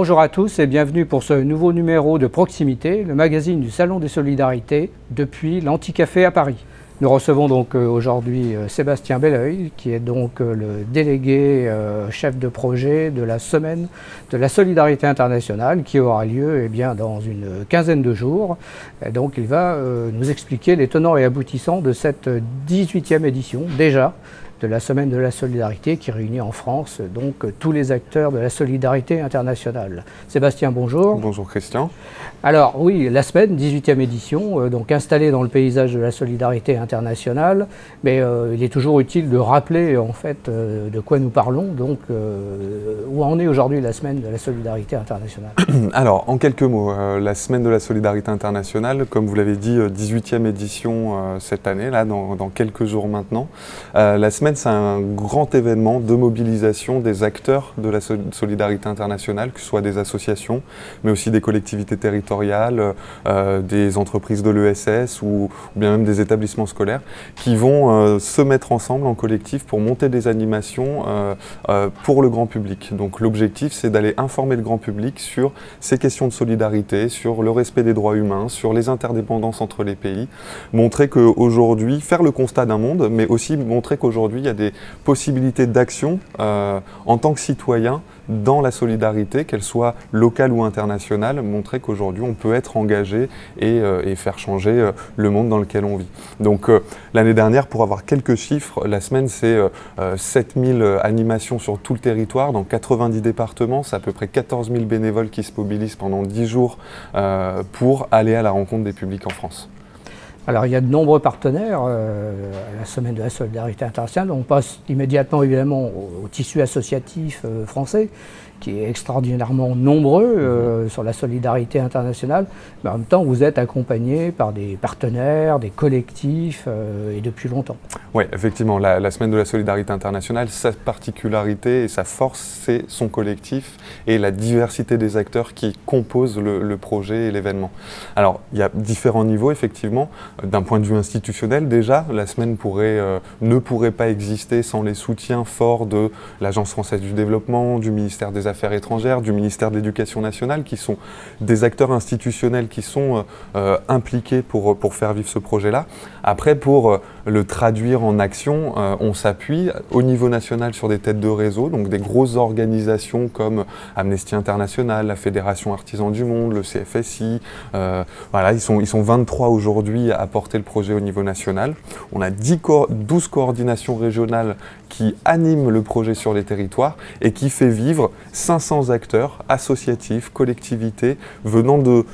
Bonjour à tous et bienvenue pour ce nouveau numéro de Proximité, le magazine du Salon des Solidarités depuis l'Anticafé à Paris. Nous recevons donc aujourd'hui Sébastien Belleuil, qui est donc le délégué chef de projet de la Semaine de la Solidarité Internationale qui aura lieu dans une quinzaine de jours. Et donc il va nous expliquer les tenants et aboutissants de cette 18e édition déjà de la Semaine de la Solidarité qui réunit en France donc tous les acteurs de la solidarité internationale. Sébastien, bonjour. Bonjour Christian. Alors oui, la semaine, 18e édition, donc installée dans le paysage de la solidarité internationale, mais il est toujours utile de rappeler en fait de quoi nous parlons, donc où en est aujourd'hui la semaine de la solidarité internationale. Alors en quelques mots, la semaine de la solidarité internationale, comme vous l'avez dit, 18e édition cette année, là dans quelques jours maintenant. La semaine, c'est un grand événement de mobilisation des acteurs de la solidarité internationale, que ce soit des associations, mais aussi des collectivités territoriales, des entreprises de l'ESS ou bien même des établissements scolaires qui vont se mettre ensemble en collectif pour monter des animations pour le grand public. Donc l'objectif, c'est d'aller informer le grand public sur ces questions de solidarité, sur le respect des droits humains, sur les interdépendances entre les pays, montrer qu'aujourd'hui, faire le constat d'un monde, mais aussi montrer qu'aujourd'hui, il y a des possibilités d'action en tant que citoyen dans la solidarité, qu'elle soit locale ou internationale, montrer qu'aujourd'hui on peut être engagé et faire changer le monde dans lequel on vit. Donc l'année dernière, pour avoir quelques chiffres, la semaine c'est 7000 animations sur tout le territoire, dans 90 départements, c'est à peu près 14 000 bénévoles qui se mobilisent pendant 10 jours pour aller à la rencontre des publics en France. Alors il y a de nombreux partenaires à la Semaine de la Solidarité Internationale. On passe immédiatement évidemment au tissu associatif français, qui est extraordinairement nombreux sur la solidarité internationale. Mais en même temps, vous êtes accompagné par des partenaires, des collectifs, et depuis longtemps. Oui, effectivement, la Semaine de la Solidarité Internationale, sa particularité et sa force, c'est son collectif et la diversité des acteurs qui composent le projet et l'événement. Alors, il y a différents niveaux, effectivement. D'un point de vue institutionnel, déjà, la Semaine ne pourrait pas exister sans les soutiens forts de l'Agence française du développement, du ministère des Affaires étrangères, du ministère de l'Éducation nationale, qui sont des acteurs institutionnels qui sont impliqués pour faire vivre ce projet-là. Après, pour le traduire en action, on s'appuie au niveau national sur des têtes de réseau, donc des grosses organisations comme Amnesty International, la Fédération Artisans du Monde, le CFSI. Voilà, ils sont 23 aujourd'hui à porter le projet au niveau national. On a 12 coordinations régionales qui animent le projet sur les territoires et qui fait vivre 500 acteurs associatifs, collectivités, venant de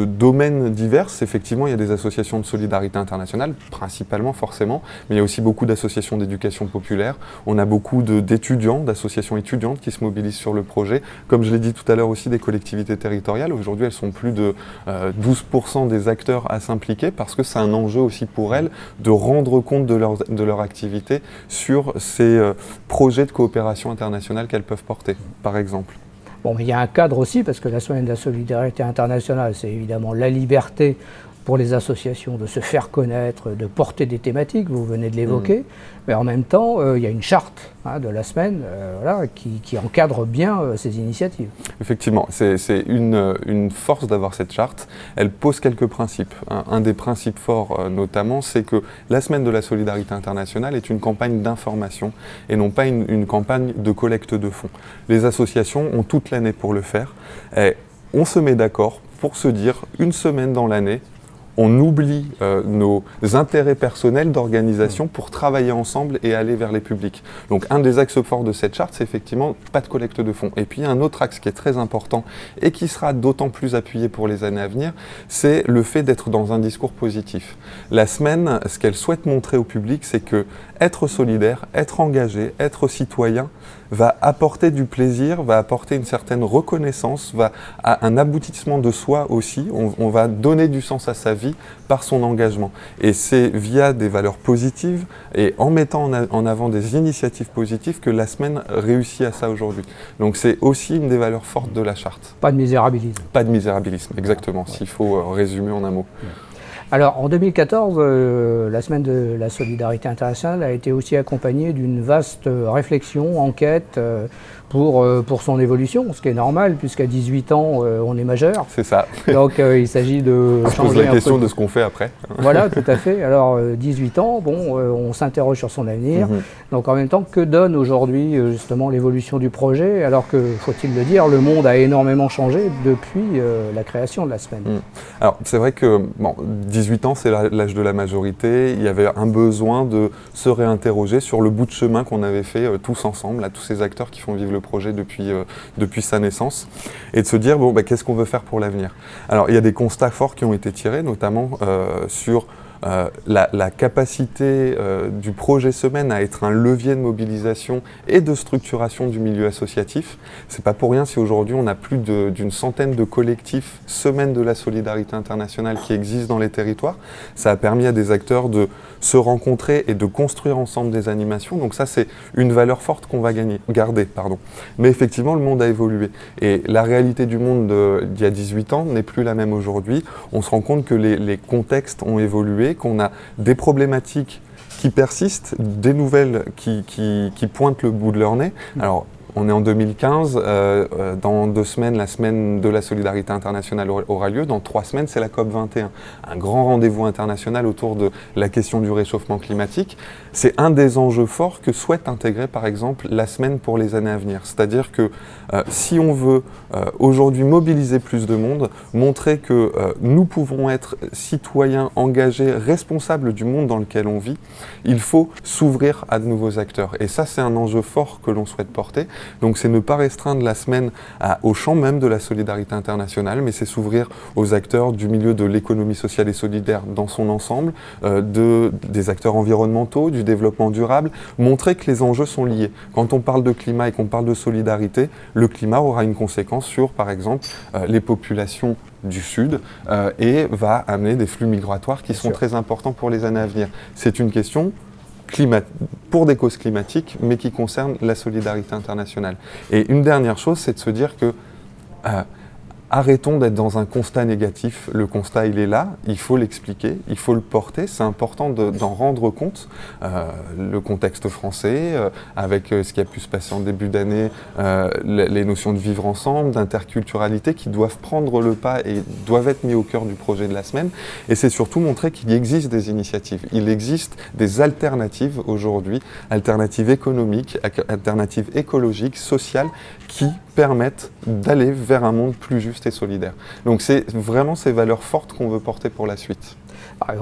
domaines divers. Effectivement, il y a des associations de solidarité internationale, principalement forcément, mais il y a aussi beaucoup d'associations d'éducation populaire. On a beaucoup d'étudiants, d'associations étudiantes qui se mobilisent sur le projet. Comme je l'ai dit tout à l'heure aussi, des collectivités territoriales. Aujourd'hui, elles sont plus de 12% des acteurs à s'impliquer parce que c'est un enjeu aussi pour elles de rendre compte de leur activité sur ces projets de coopération internationale qu'elles peuvent porter, par exemple. Bon, mais il y a un cadre aussi, parce que la Semaine de la Solidarité Internationale, c'est évidemment la liberté pour les associations de se faire connaître, de porter des thématiques, vous venez de l'évoquer, mais en même temps, il y a une charte de la semaine qui encadre bien ces initiatives. Effectivement, c'est une force d'avoir cette charte. Elle pose quelques principes. Un des principes forts, notamment, c'est que la Semaine de la Solidarité Internationale est une campagne d'information et non pas une campagne de collecte de fonds. Les associations ont toute l'année pour le faire. Et on se met d'accord pour se dire, une semaine dans l'année, on oublie nos intérêts personnels d'organisation pour travailler ensemble et aller vers les publics. Donc un des axes forts de cette charte, c'est effectivement pas de collecte de fonds. Et puis un autre axe qui est très important et qui sera d'autant plus appuyé pour les années à venir, c'est le fait d'être dans un discours positif. La semaine, ce qu'elle souhaite montrer au public, c'est que être solidaire, être engagé, être citoyen va apporter du plaisir, va apporter une certaine reconnaissance, va à un aboutissement de soi aussi. On va donner du sens à sa vie par son engagement. Et c'est via des valeurs positives et en mettant en avant des initiatives positives que la semaine réussit à ça aujourd'hui. Donc c'est aussi une des valeurs fortes de la charte. Pas de misérabilisme. Pas de misérabilisme, exactement, s'il faut résumer en un mot. Alors en 2014, la semaine de la solidarité internationale a été aussi accompagnée d'une vaste réflexion, enquête pour son évolution, ce qui est normal puisqu'à 18 ans on est majeur. C'est ça. Donc il s'agit de changer. On se pose la question de ce qu'on fait après. Voilà, tout à fait. Alors 18 ans, bon, on s'interroge sur son avenir. Donc en même temps, que donne aujourd'hui justement l'évolution du projet, alors que, faut-il le dire, le monde a énormément changé depuis la création de la semaine. Alors c'est vrai que 18 ans, c'est l'âge de la majorité. Il y avait un besoin de se réinterroger sur le bout de chemin qu'on avait fait tous ensemble, à tous ces acteurs qui font vivre le projet depuis sa naissance, et de se dire, qu'est-ce qu'on veut faire pour l'avenir? Alors il y a des constats forts qui ont été tirés, notamment sur la capacité du projet Semaine à être un levier de mobilisation et de structuration du milieu associatif. C'est pas pour rien si aujourd'hui on a plus d'une centaine de collectifs Semaine de la solidarité internationale qui existent dans les territoires. Ça a permis à des acteurs de se rencontrer et de construire ensemble des animations. Donc ça, c'est une valeur forte qu'on va garder. Mais effectivement, le monde a évolué. Et la réalité du monde d'il y a 18 ans n'est plus la même aujourd'hui. On se rend compte que les contextes ont évolué, qu'on a des problématiques qui persistent, des nouvelles qui pointent le bout de leur nez. Alors, on est en 2015, dans 2 semaines, la semaine de la solidarité internationale aura lieu. Dans 3 semaines, c'est la COP21, un grand rendez-vous international autour de la question du réchauffement climatique. C'est un des enjeux forts que souhaite intégrer par exemple la semaine pour les années à venir. C'est-à-dire que si on veut aujourd'hui mobiliser plus de monde, montrer que nous pouvons être citoyens engagés, responsables du monde dans lequel on vit, il faut s'ouvrir à de nouveaux acteurs. Et ça, c'est un enjeu fort que l'on souhaite porter. Donc c'est ne pas restreindre la semaine au champ même de la solidarité internationale, mais c'est s'ouvrir aux acteurs du milieu de l'économie sociale et solidaire dans son ensemble, des acteurs environnementaux, du développement durable, montrer que les enjeux sont liés. Quand on parle de climat et qu'on parle de solidarité, le climat aura une conséquence sur, par exemple, les populations du Sud et va amener des flux migratoires qui sont très importants pour les années à venir. C'est une question pour des causes climatiques, mais qui concerne la solidarité internationale. Et une dernière chose, c'est de se dire que arrêtons d'être dans un constat négatif. Le constat, il est là, il faut l'expliquer, il faut le porter. C'est important d'en rendre compte. Le contexte français, avec ce qui a pu se passer en début d'année, les notions de vivre ensemble, d'interculturalité qui doivent prendre le pas et doivent être mis au cœur du projet de la semaine. Et c'est surtout montrer qu'il existe des initiatives. Il existe des alternatives aujourd'hui, alternatives économiques, alternatives écologiques, sociales, qui permettent d'aller vers un monde plus juste et solidaire. Donc c'est vraiment ces valeurs fortes qu'on veut porter pour la suite.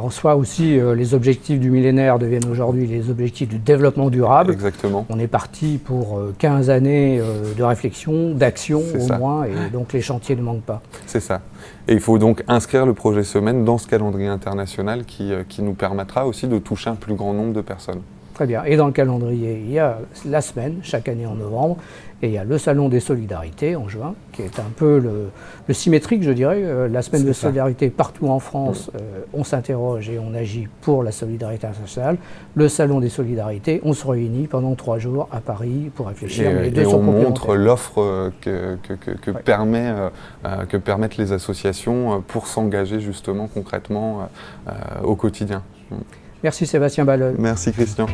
En soi aussi, les objectifs du millénaire deviennent aujourd'hui les objectifs du développement durable. Exactement. On est parti pour 15 années de réflexion, d'action au moins, et donc les chantiers ne manquent pas. C'est ça. Et il faut donc inscrire le projet Semaine dans ce calendrier international qui nous permettra aussi de toucher un plus grand nombre de personnes. Très bien. Et dans le calendrier, il y a la semaine, chaque année en novembre, et il y a le Salon des Solidarités en juin, qui est un peu le symétrique, je dirais. La semaine de solidarité partout en France, on s'interroge et on agit pour la solidarité internationale. Le Salon des Solidarités, on se réunit pendant 3 jours à Paris pour réfléchir. Et on montre l'offre que permettent les associations pour s'engager justement concrètement au quotidien. Merci Sébastien Balleuil. Merci Christian.